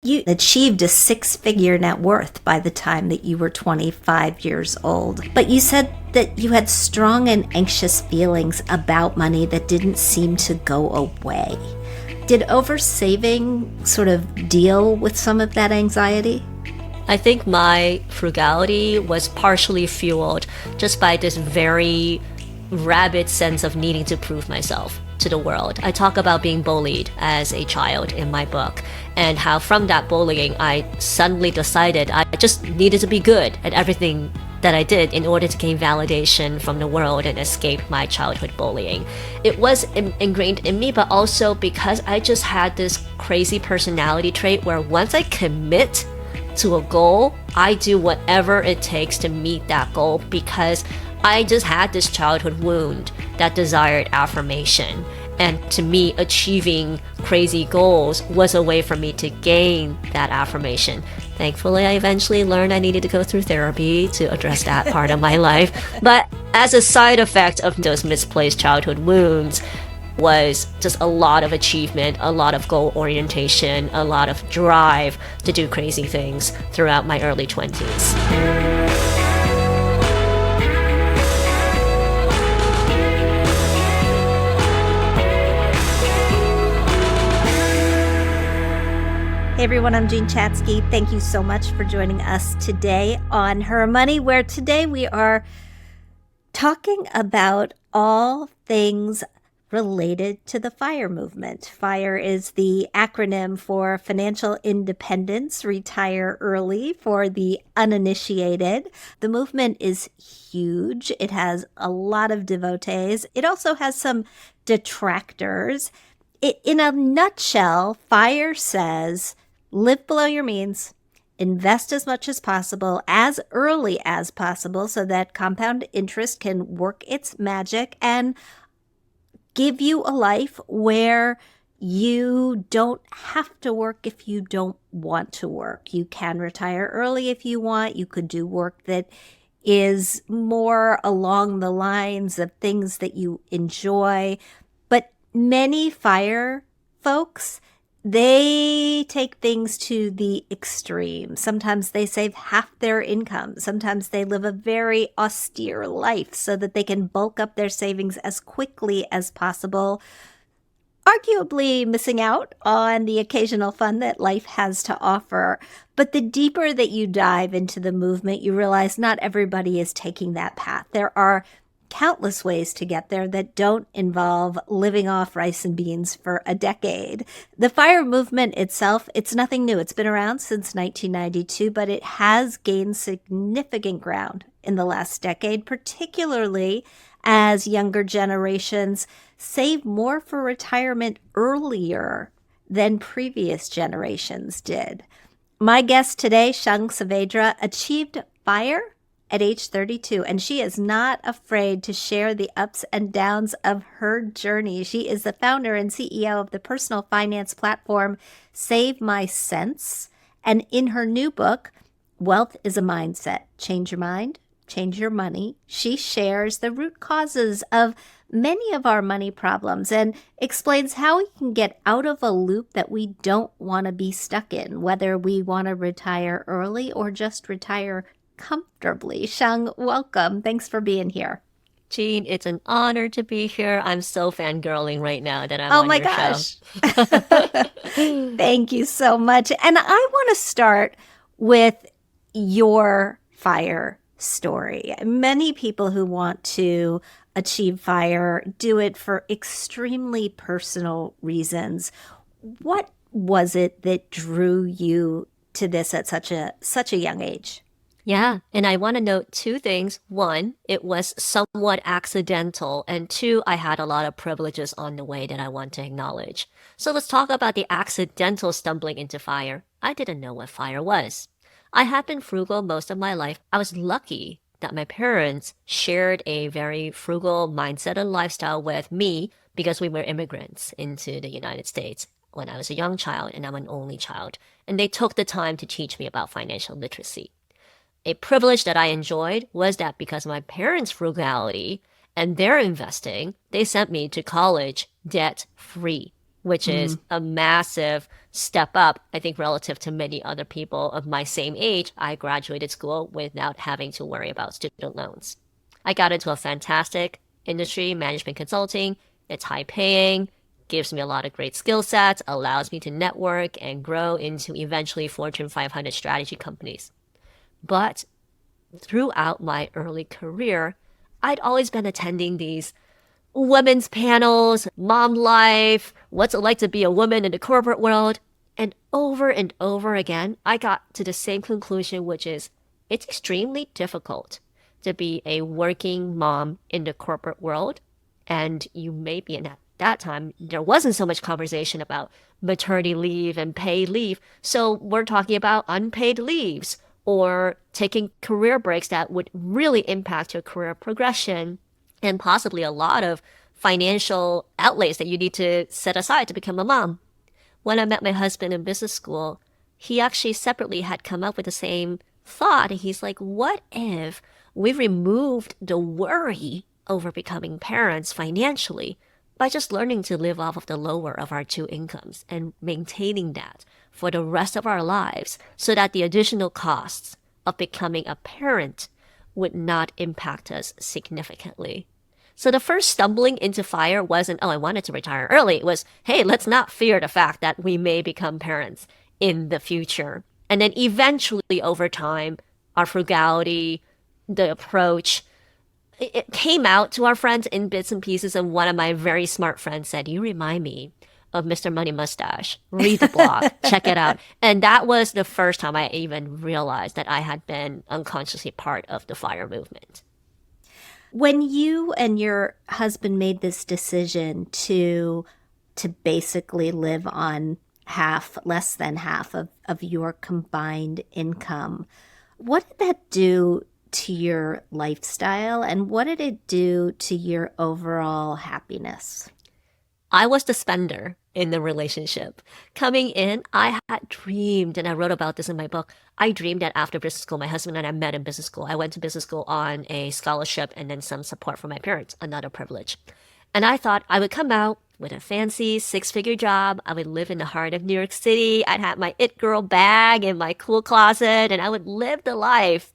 You achieved a six-figure net worth by the time that you were 25 years old. But you said that you had strong and anxious feelings about money that didn't seem to go away. Did oversaving sort of deal with some of that anxiety? I think my frugality was partially fueled just by this very rabid sense of needing to prove myself to the world. I talk about being bullied as a child in my book, and how from that bullying, I suddenly decided I just needed to be good at everything that I did in order to gain validation from the world and escape my childhood bullying. It was ingrained in me, but also because I just had this crazy personality trait where once I commit to a goal, I do whatever it takes to meet that goal, because I just had this childhood wound that desired affirmation. And to me, achieving crazy goals was a way for me to gain that affirmation. Thankfully, I eventually learned I needed to go through therapy to address that part of my life. But as a side effect of those misplaced childhood wounds was just a lot of achievement, a lot of goal orientation, a lot of drive to do crazy things throughout my early 20s. Hey everyone, I'm Jean Chatzky. Thank you so much for joining us today on HerMoney, where today we are talking about all things related to the FIRE movement. FIRE is the acronym for Financial Independence, Retire Early for the Uninitiated. The movement is huge. It has a lot of devotees. It also has some detractors. In a nutshell, FIRE says, live below your means, invest as much as possible, as early as possible, so that compound interest can work its magic and give you a life where you don't have to work if you don't want to work. You can retire early if you want. You could do work that is more along the lines of things that you enjoy. But many FIRE folks, they take things to the extreme. Sometimes they save half their income. Sometimes they live a very austere life so that they can bulk up their savings as quickly as possible, arguably missing out on the occasional fun that life has to offer. But the deeper that you dive into the movement, you realize not everybody is taking that path. There are countless ways to get there that don't involve living off rice and beans for a decade. The FIRE movement itself, it's nothing new. It's been around since 1992, but it has gained significant ground in the last decade, particularly as younger generations save more for retirement earlier than previous generations did. My guest today, Shang Saavedra, achieved FIRE at age 32, and she is not afraid to share the ups and downs of her journey. She is the founder and CEO of the personal finance platform Save My Sense, and in her new book, Wealth is a Mindset, Change Your Mind, Change Your Money, she shares the root causes of many of our money problems and explains how we can get out of a loop that we don't want to be stuck in, whether we want to retire early or just retire comfortably. Shang, welcome. Thanks for being here. Jean, it's an honor to be here. I'm so fangirling right now that I'm Oh on my your gosh. show. Thank you so much. And I want to start with your FIRE story. Many people who want to achieve FIRE do it for extremely personal reasons. What was it that drew you to this at such a young age? Yeah, and I want to note two things. One, it was somewhat accidental, and two, I had a lot of privileges on the way that I want to acknowledge. So let's talk about the accidental stumbling into FIRE. I didn't know what FIRE was. I had been frugal most of my life. I was lucky that my parents shared a very frugal mindset and lifestyle with me because we were immigrants into the United States when I was a young child, and I'm an only child. And they took the time to teach me about financial literacy. A privilege that I enjoyed was that because of my parents' frugality and their investing, they sent me to college debt-free. which is a massive step up, I think, relative to many other people of my same age. I graduated school without having to worry about student loans. I got into a fantastic industry, management consulting. It's high paying, gives me a lot of great skill sets, allows me to network and grow into eventually Fortune 500 strategy companies. But throughout my early career, I'd always been attending these women's panels, mom life, what's it like to be a woman in the corporate world. And over again, I got to the same conclusion, which is it's extremely difficult to be a working mom in the corporate world. And you may be in that time, there wasn't so much conversation about maternity leave and paid leave. So we're talking about unpaid leaves or taking career breaks that would really impact your career progression and possibly a lot of financial outlays that you need to set aside to become a mom. When I met my husband in business school, he actually separately had come up with the same thought. And he's like, what if we removed the worry over becoming parents financially by just learning to live off of the lower of our two incomes and maintaining that for the rest of our lives so that the additional costs of becoming a parent would not impact us significantly. So the first stumbling into fire wasn't, oh, I wanted to retire early. It was, hey, let's not fear the fact that we may become parents in the future. And then eventually over time, our frugality, the approach, it came out to our friends in bits and pieces. And one of my very smart friends said, you remind me of Mr. Money Mustache. Read the blog, check it out. And that was the first time I even realized that I had been unconsciously part of the FIRE movement. When you and your husband made this decision to basically live on less than half of your combined income, what did that do to your lifestyle and what did it do to your overall happiness? I was the spender in the relationship. Coming in, I had dreamed, and I wrote about this in my book. I dreamed that after business school, my husband and I met in business school. I went to business school on a scholarship and then some support from my parents, another privilege. And I thought I would come out with a fancy six-figure job. I would live in the heart of New York City. I'd have my it girl bag in my cool closet, and I would live the life.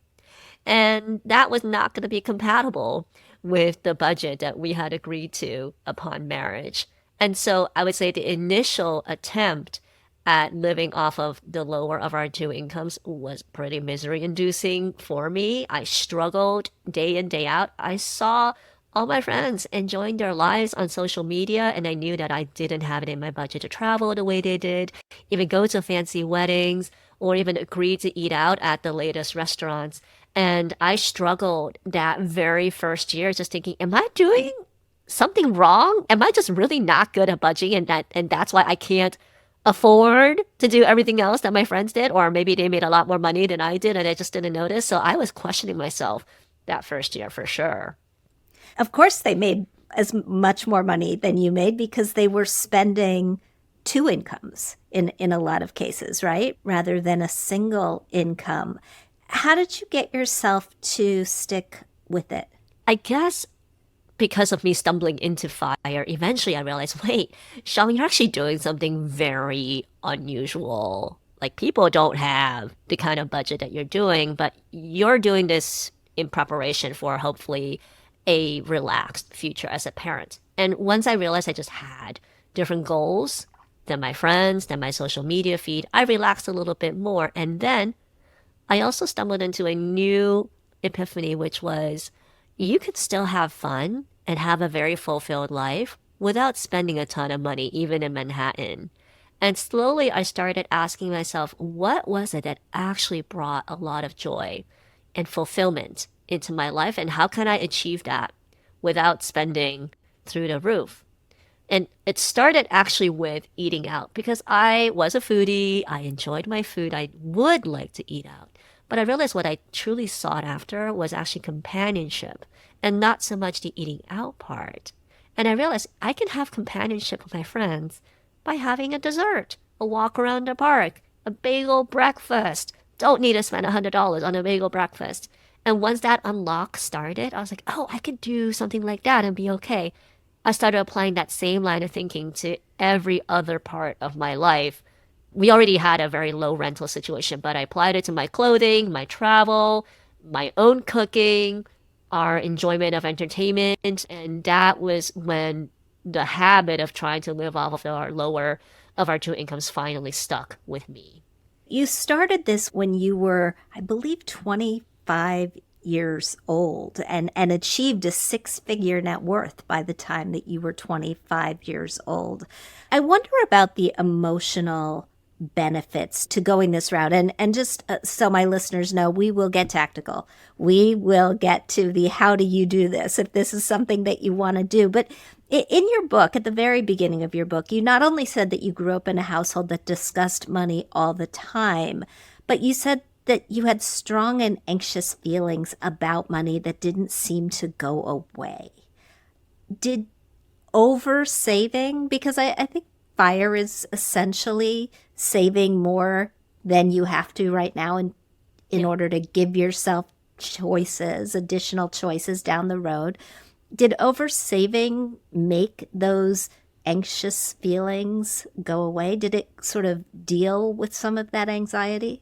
And that was not going to be compatible with the budget that we had agreed to upon marriage. And so I would say the initial attempt at living off of the lower of our two incomes was pretty misery inducing for me. I struggled day in, day out. I saw all my friends enjoying their lives on social media, and I knew that I didn't have it in my budget to travel the way they did, even go to fancy weddings, or even agree to eat out at the latest restaurants. And I struggled that very first year just thinking, am I doing something wrong? Am I just really not good at budgeting and that's why I can't afford to do everything else that my friends did? Or maybe they made a lot more money than I did and I just didn't notice. So I was questioning myself that first year for sure. Of course, they made as much more money than you made because they were spending two incomes in a lot of cases, right? Rather than a single income. How did you get yourself to stick with it? I guess because of me stumbling into fire, eventually I realized, wait, Shang, you're actually doing something very unusual. Like people don't have the kind of budget that you're doing, but you're doing this in preparation for hopefully a relaxed future as a parent. And once I realized I just had different goals than my friends, than my social media feed, I relaxed a little bit more. And then I also stumbled into a new epiphany, which was you could still have fun and have a very fulfilled life without spending a ton of money, even in Manhattan. And slowly I started asking myself, what was it that actually brought a lot of joy and fulfillment into my life? And how can I achieve that without spending through the roof? And it started actually with eating out because I was a foodie. I enjoyed my food. I would like to eat out. But I realized what I truly sought after was actually companionship and not so much the eating out part. And I realized I can have companionship with my friends by having a dessert, a walk around the park, a bagel breakfast. Don't need to spend $100 on a bagel breakfast. And once that unlock started, I was like, oh, I could do something like that and be okay. I started applying that same line of thinking to every other part of my life. We already had a very low rental situation, but I applied it to my clothing, my travel, my own cooking, our enjoyment of entertainment. And that was when the habit of trying to live off of our lower of our two incomes finally stuck with me. You started this when you were, I believe, 25 years old and achieved a six-figure net worth by the time that you were 25 years old. I wonder about the emotional benefits to going this route. And just so my listeners know, we will get tactical. We will get to the how do you do this if this is something that you want to do. But in your book, at the very beginning of your book, you not only said that you grew up in a household that discussed money all the time, but you said that you had strong and anxious feelings about money that didn't seem to go away. Did over saving, because I think fire is essentially saving more than you have to right now in order to give yourself choices, additional choices down the road. Did over saving make those anxious feelings go away? Did it sort of deal with some of that anxiety?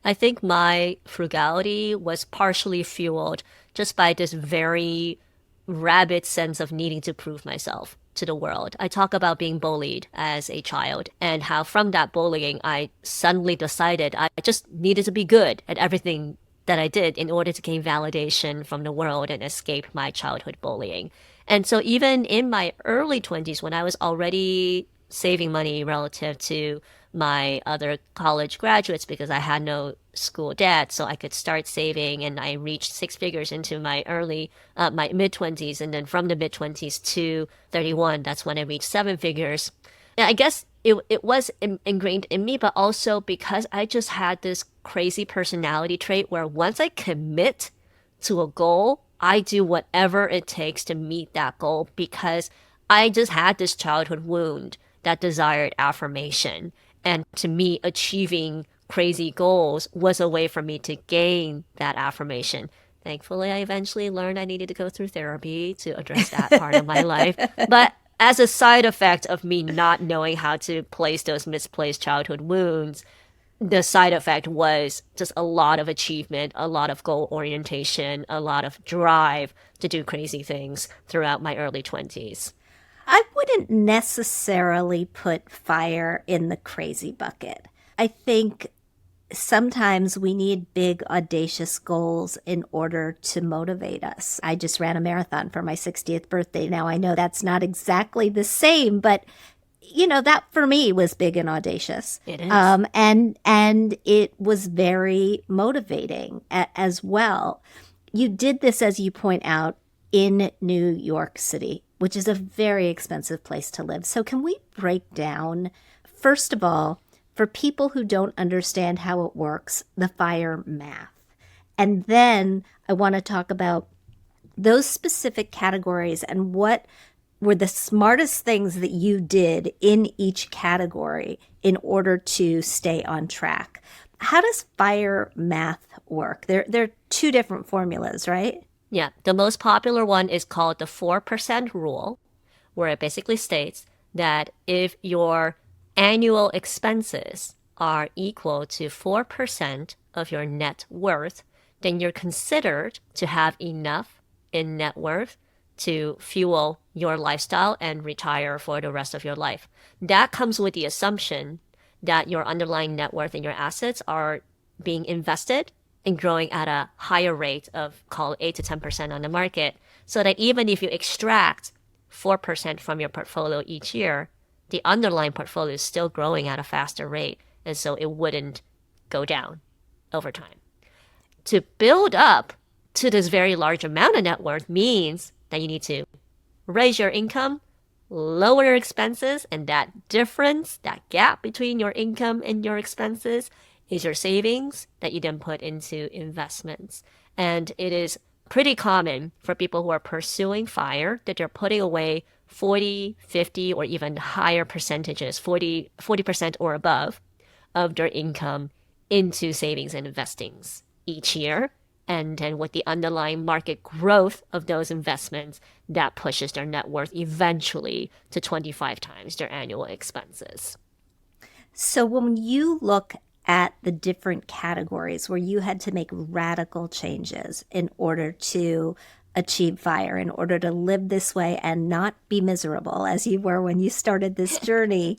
I think my frugality was partially fueled just by this very rabid sense of needing to prove myself to the world. I talk about being bullied as a child and how from that bullying, I suddenly decided I just needed to be good at everything that I did in order to gain validation from the world and escape my childhood bullying. And so even in my early 20s, when I was already saving money relative to my other college graduates because I had no school debt, so I could start saving, and I reached six figures into my mid 20s, and then from the mid 20s to 31, that's when I reached seven figures. And I guess it was ingrained in me, but also because I just had this crazy personality trait where once I commit to a goal, I do whatever it takes to meet that goal because I just had this childhood wound that desired affirmation. And to me, achieving crazy goals was a way for me to gain that affirmation. Thankfully, I eventually learned I needed to go through therapy to address that part of my life. But as a side effect of me not knowing how to place those misplaced childhood wounds, the side effect was just a lot of achievement, a lot of goal orientation, a lot of drive to do crazy things throughout my early 20s. I wouldn't necessarily put fire in the crazy bucket. I think sometimes we need big, audacious goals in order to motivate us. I just ran a marathon for my 60th birthday. Now, I know that's not exactly the same, but that for me was big and audacious. It is. And it was very motivating as well. You did this, as you point out, in New York City, which is a very expensive place to live. So can we break down, first of all, for people who don't understand how it works, the fire math? And then I want to talk about those specific categories and what were the smartest things that you did in each category in order to stay on track. How does fire math work? There are two different formulas, right? Yeah, the most popular one is called the 4% rule, where it basically states that if your annual expenses are equal to 4% of your net worth, then you're considered to have enough in net worth to fuel your lifestyle and retire for the rest of your life. That comes with the assumption that your underlying net worth and your assets are being invested and growing at a higher rate of, call it 8 to 10% on the market, so that even if you extract 4% from your portfolio each year, the underlying portfolio is still growing at a faster rate, and so it wouldn't go down over time. To build up to this very large amount of net worth means that you need to raise your income, lower your expenses, and that difference, that gap between your income and your expenses is your savings that you then put into investments. And it is pretty common for people who are pursuing FIRE that they're putting away 40, 50, or even higher percentages, 40% or above of their income into savings and investings each year. And then with the underlying market growth of those investments, that pushes their net worth eventually to 25 times their annual expenses. So when you look at the different categories where you had to make radical changes in order to achieve fire, in order to live this way and not be miserable as you were when you started this journey,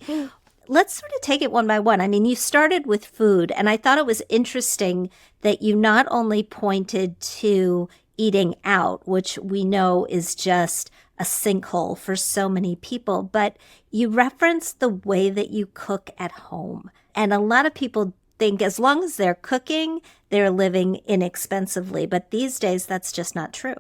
let's sort of take it one by one. I mean, you started with food, and I thought it was interesting that you not only pointed to eating out, which we know is just a sinkhole for so many people, but you referenced the way that you cook at home. And a lot of people think as long as they're cooking, they're living inexpensively. But these days, that's just not true.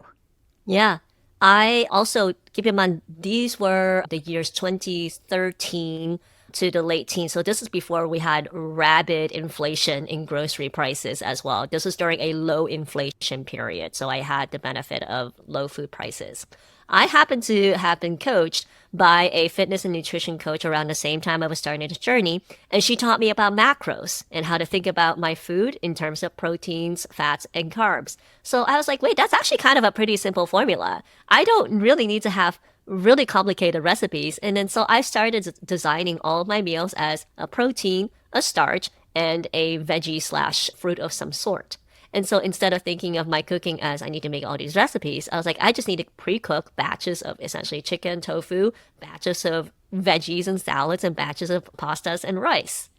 Yeah. I also keep in mind these were the years 2013 to the late teens. So this is before we had rapid inflation in grocery prices as well. This was during a low inflation period. So I had the benefit of low food prices. I happened to have been coached by a fitness and nutrition coach around the same time I was starting this journey. And she taught me about macros and how to think about my food in terms of proteins, fats, and carbs. So I was like, wait, that's actually kind of a pretty simple formula. I don't really need to have really complicated recipes. And then so I started designing all of my meals as a protein, a starch, and a veggie slash fruit of some sort. And so instead of thinking of my cooking as I need to make all these recipes, I was like, I just need to pre-cook batches of essentially chicken, tofu, batches of veggies and salads, and batches of pastas and rice.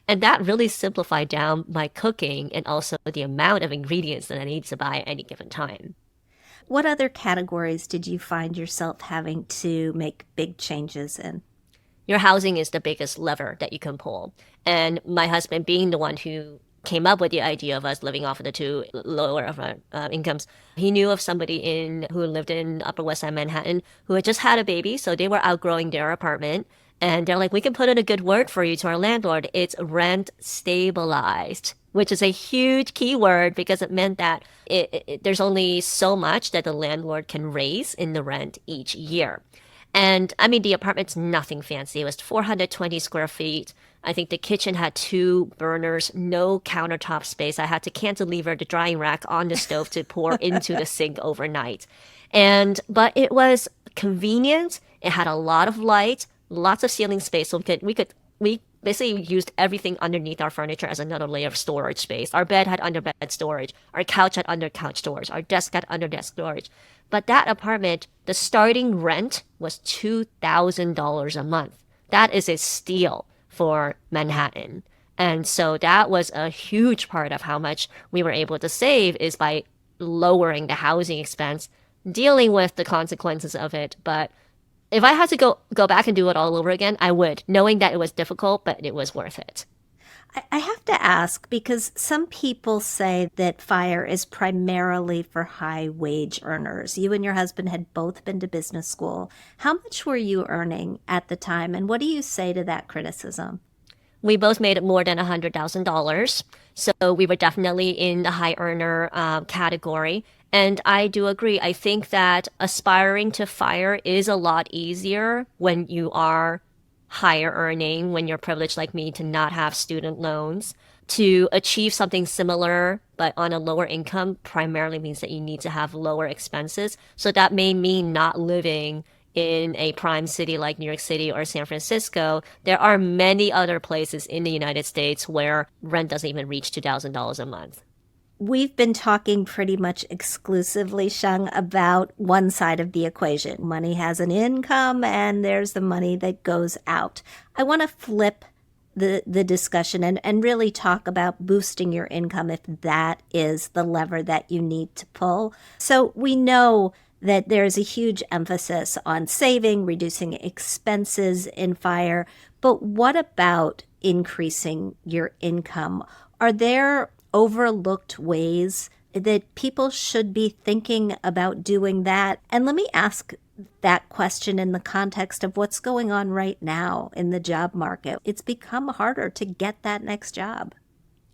And that really simplified down my cooking and also the amount of ingredients that I need to buy at any given time. What other categories did you find yourself having to make big changes in? Your housing is the biggest lever that you can pull. And my husband being the one who came up with the idea of us living off of the two lower of our incomes. He knew of somebody who lived in Upper West Side Manhattan who had just had a baby, so they were outgrowing their apartment. And they're like, we can put in a good word for you to our landlord. It's rent stabilized, which is a huge keyword because it meant that there's only so much that the landlord can raise in the rent each year. And I mean, the apartment's nothing fancy. It was 420 square feet. I think the kitchen had 2 burners, no countertop space. I had to cantilever the drying rack on the stove to pour into the sink overnight. But it was convenient. It had a lot of light, lots of ceiling space. So we basically used everything underneath our furniture as another layer of storage space. Our bed had under bed storage. Our couch had under couch storage. Our desk had under desk storage. But that apartment, the starting rent was $2,000 a month. That is a steal for Manhattan. And so that was a huge part of how much we were able to save is by lowering the housing expense, dealing with the consequences of it. But if I had to go back and do it all over again, I would, knowing that it was difficult, but it was worth it. I have to ask because some people say that fire is primarily for high wage earners. You and your husband had both been to business school. How much were you earning at the time? And what do you say to that criticism? We both made more than $100,000. So we were definitely in the high earner category. And I do agree. I think that aspiring to fire is a lot easier when you are higher earning, when you're privileged like me to not have student loans. To achieve something similar but on a lower income primarily means that you need to have lower expenses. So that may mean not living in a prime city like New York City or San Francisco. There are many other places in the United States where rent doesn't even reach $2,000 a month. We've been talking pretty much exclusively, Shang, about one side of the equation. Money has an income and there's the money that goes out. I want to flip the discussion and really talk about boosting your income if that is the lever that you need to pull. So we know that there's a huge emphasis on saving, reducing expenses in fire. But what about increasing your income? Are there overlooked ways that people should be thinking about doing that? And let me ask that question in the context of what's going on right now in the job market. It's become harder to get that next job.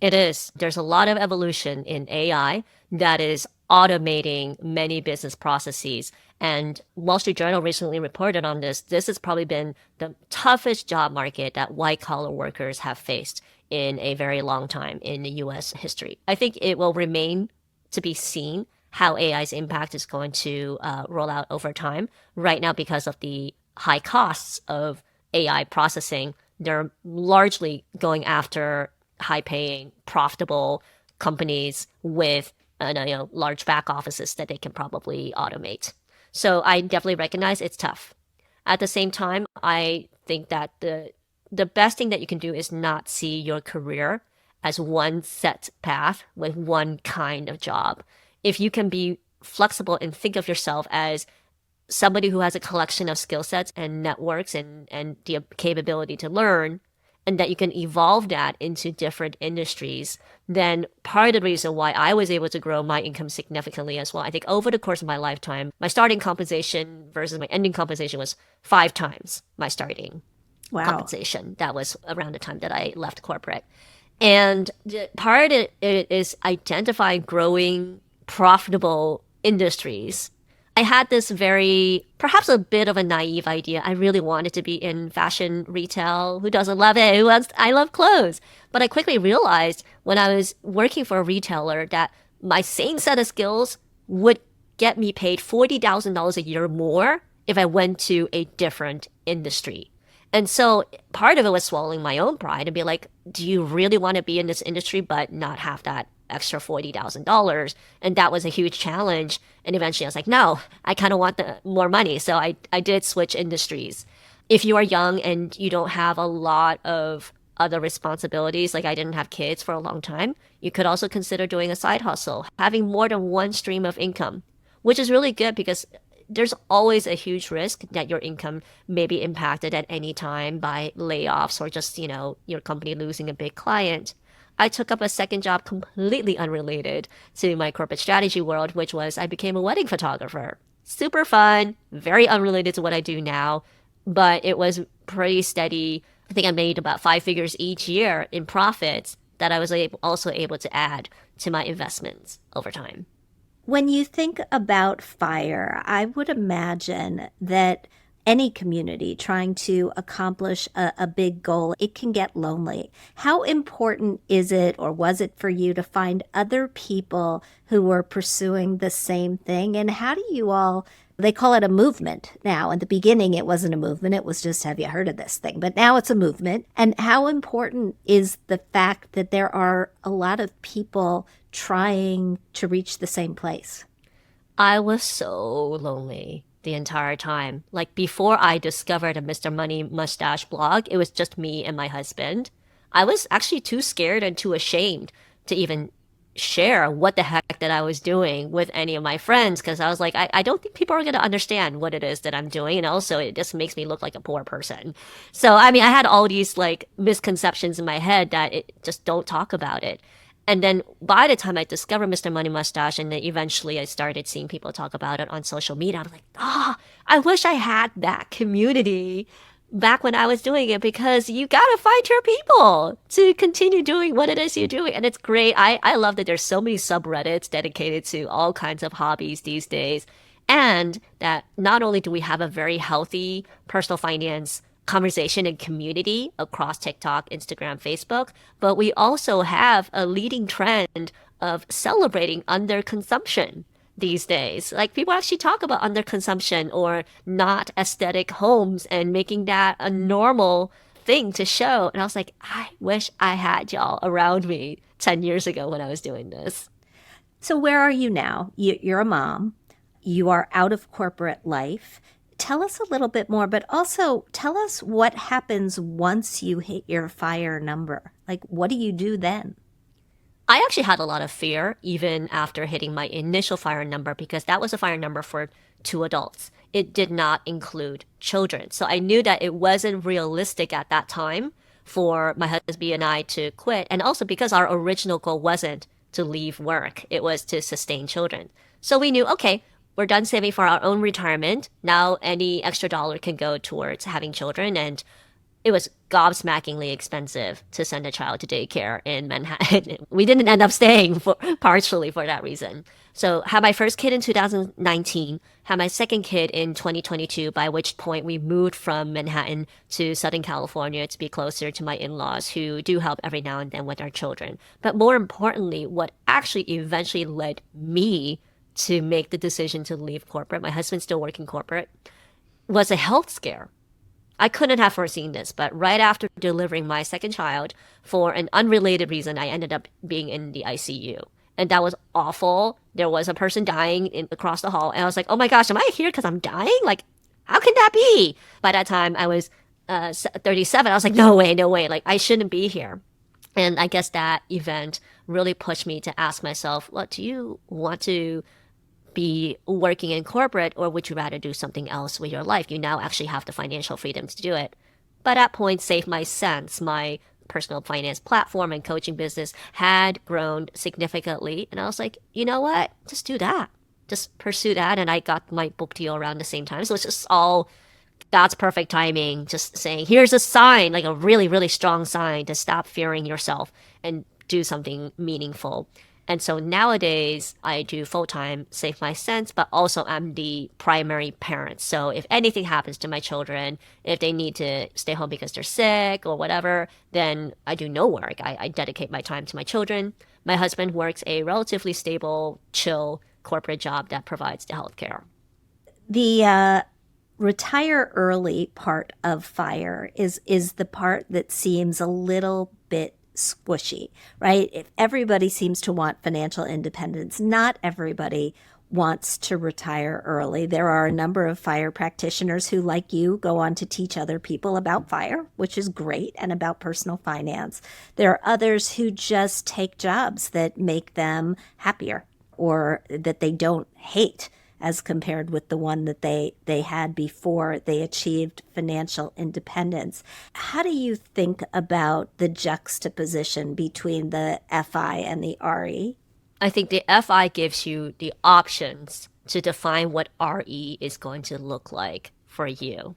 It is. There's a lot of evolution in AI that is automating many business processes. And Wall Street Journal recently reported on this. This has probably been the toughest job market that white collar workers have faced in a very long time in the US history. I think it will remain to be seen how AI's impact is going to roll out over time. Right now, because of the high costs of AI processing, they're largely going after high-paying, profitable companies with large back offices that they can probably automate. So I definitely recognize it's tough. At the same time, I think that the best thing that you can do is not see your career as one set path with one kind of job. If you can be flexible and think of yourself as somebody who has a collection of skill sets and networks and the capability to learn, and that you can evolve that into different industries, then part of the reason why I was able to grow my income significantly as well, I think over the course of my lifetime, my starting compensation versus my ending compensation was 5 times my starting compensation. That was around the time that I left corporate. And part of it is identifying growing profitable industries. I had this perhaps a bit of a naive idea. I really wanted to be in fashion retail. Who doesn't love it? I love clothes. But I quickly realized when I was working for a retailer that my same set of skills would get me paid $40,000 a year more if I went to a different industry. And so part of it was swallowing my own pride and be like, do you really want to be in this industry but not have that extra $40,000? And that was a huge challenge. And eventually I was like, no, I kind of want the more money. So I did switch industries. If you are young and you don't have a lot of other responsibilities, like I didn't have kids for a long time, you could also consider doing a side hustle, having more than one stream of income, which is really good because there's always a huge risk that your income may be impacted at any time by layoffs or just, your company losing a big client. I took up a second job completely unrelated to my corporate strategy world, which was I became a wedding photographer. Super fun, very unrelated to what I do now, but it was pretty steady. I think I made about 5 figures each year in profits that I was also able to add to my investments over time. When you think about fire, I would imagine that any community trying to accomplish a big goal, it can get lonely. How important is it, or was it for you, to find other people who were pursuing the same thing? And how do you all, they call it a movement now. In the beginning, it wasn't a movement. It was just, have you heard of this thing? But now it's a movement. And how important is the fact that there are a lot of people trying to reach the same place? I was so lonely the entire time. Like before I discovered a Mr. Money Mustache blog, it was just me and my husband. I was actually too scared and too ashamed to even share what the heck that I was doing with any of my friends, because I was like, I don't think people are going to understand what it is that I'm doing. And also it just makes me look like a poor person. So, I had all these like misconceptions in my head that just don't talk about it. And then by the time I discovered Mr. Money Mustache, and then eventually I started seeing people talk about it on social media, I was like, I wish I had that community back when I was doing it, because you gotta find your people to continue doing what it is you're doing. And it's great. I love that there's so many subreddits dedicated to all kinds of hobbies these days. And that not only do we have a very healthy personal finance conversation and community across TikTok, Instagram, Facebook, but we also have a leading trend of celebrating underconsumption these days. Like people actually talk about underconsumption or not aesthetic homes and making that a normal thing to show. And I was like, I wish I had y'all around me 10 years ago when I was doing this. So where are you now? You're a mom. You are out of corporate life. Tell us a little bit more, but also tell us what happens once you hit your fire number. Like, what do you do then? I actually had a lot of fear even after hitting my initial fire number, because that was a fire number for 2 adults. It did not include children. So I knew that it wasn't realistic at that time for my husband and I to quit. And also because our original goal wasn't to leave work, it was to sustain children. So we knew, okay, we're done saving for our own retirement. Now any extra dollar can go towards having children. And it was gobsmackingly expensive to send a child to daycare in Manhattan. We didn't end up staying for partially for that reason. So had my first kid in 2019, had my second kid in 2022, by which point we moved from Manhattan to Southern California to be closer to my in-laws who do help every now and then with our children. But more importantly, what actually eventually led me to make the decision to leave corporate, my husband's still working corporate, was a health scare. I couldn't have foreseen this, but right after delivering my second child, for an unrelated reason, I ended up being in the ICU. And that was awful. There was a person dying across the hall. And I was like, oh my gosh, am I here because I'm dying? Like, how can that be? By that time, I was 37. I was like, no way, no way. Like, I shouldn't be here. And I guess that event really pushed me to ask myself, well, do you want to be working in corporate, or would you rather do something else with your life? You now actually have the financial freedom to do it. By that point, Save My Sense, my personal finance platform and coaching business, had grown significantly. And I was like, you know what? Just do that. Just pursue that. And I got my book deal around the same time. So it's just all God's perfect timing, just saying, here's a sign, like a really, really strong sign to stop fearing yourself and do something meaningful. And so nowadays I do full-time Save My Sense, but also I'm the primary parent. So if anything happens to my children, if they need to stay home because they're sick or whatever, then I do no work. I dedicate my time to my children. My husband works a relatively stable, chill corporate job that provides the healthcare. The retire early part of FIRE is the part that seems a little bit squishy, right? If everybody seems to want financial independence, not everybody wants to retire early. There are a number of FIRE practitioners who, like you, go on to teach other people about FIRE, which is great, and about personal finance. There are others who just take jobs that make them happier or that they don't hate, as compared with the one that they had before they achieved financial independence. How do you think about the juxtaposition between the FI and the RE? I think the FI gives you the options to define what RE is going to look like for you.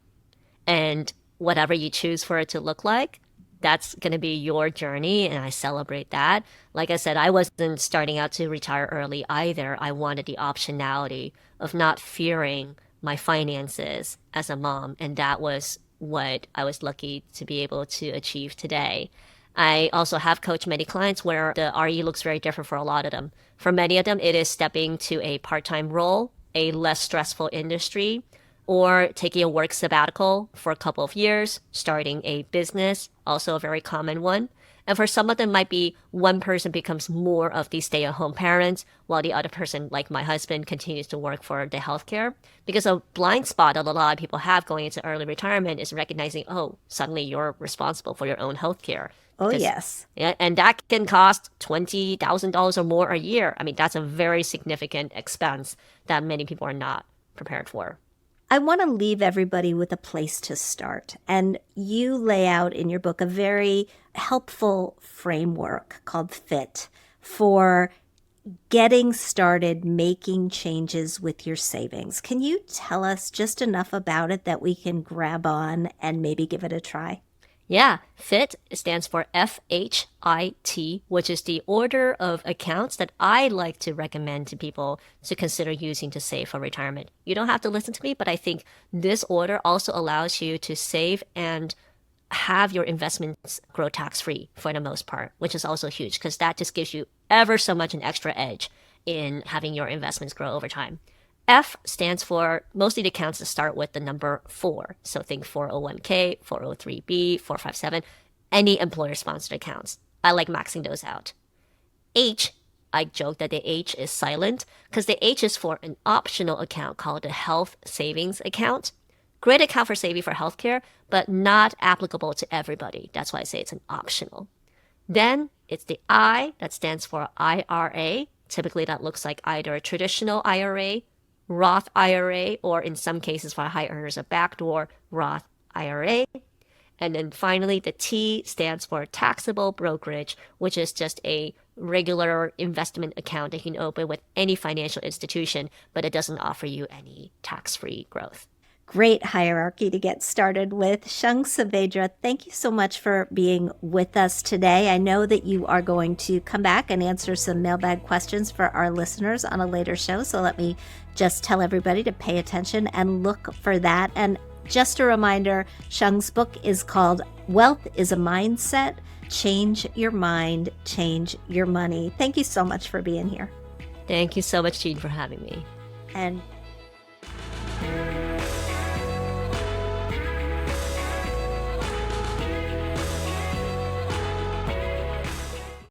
And whatever you choose for it to look like, that's going to be your journey, and I celebrate that. Like I said, I wasn't starting out to retire early either. I wanted the optionality of not fearing my finances as a mom, and that was what I was lucky to be able to achieve today. I also have coached many clients where the RE looks very different for a lot of them. For many of them, it is stepping to a part-time role, a less stressful industry, or taking a work sabbatical for a couple of years, starting a business, also a very common one. And for some of them might be one person becomes more of the stay-at-home parent, while the other person, like my husband, continues to work for the healthcare. Because a blind spot that a lot of people have going into early retirement is recognizing, oh, suddenly you're responsible for your own healthcare. Oh, yes. Yeah, and that can cost $20,000 or more a year. I mean, that's a very significant expense that many people are not prepared for. I want to leave everybody with a place to start. And you lay out in your book a very helpful framework called FIT for getting started making changes with your savings. Can you tell us just enough about it that we can grab on and maybe give it a try? Yeah, FIT stands for FHIT, which is the order of accounts that I like to recommend to people to consider using to save for retirement. You don't have to listen to me, but I think this order also allows you to save and have your investments grow tax-free for the most part, which is also huge because that just gives you ever so much an extra edge in having your investments grow over time. F stands for mostly the accounts that start with the number 4. So think 401k, 403b, 457, any employer-sponsored accounts. I like maxing those out. H, I joke that the H is silent because the H is for an optional account called a health savings account. Great account for saving for healthcare, but not applicable to everybody. That's why I say it's an optional. Then it's the I that stands for IRA. Typically that looks like either a traditional IRA, Roth IRA, or in some cases for high earners, a backdoor Roth IRA. And then finally, the T stands for taxable brokerage, which is just a regular investment account that you can open with any financial institution, but it doesn't offer you any tax-free growth. great hierarchy to get started with. Shang Saavedra, thank you so much for being with us today. I know that you are going to come back and answer some mailbag questions for our listeners on a later show. So let me just tell everybody to pay attention and look for that. And just a reminder, Shang's book is called Wealth is a Mindset. Change your mind, change your money. Thank you so much for being here. Thank you so much, Jean, for having me. And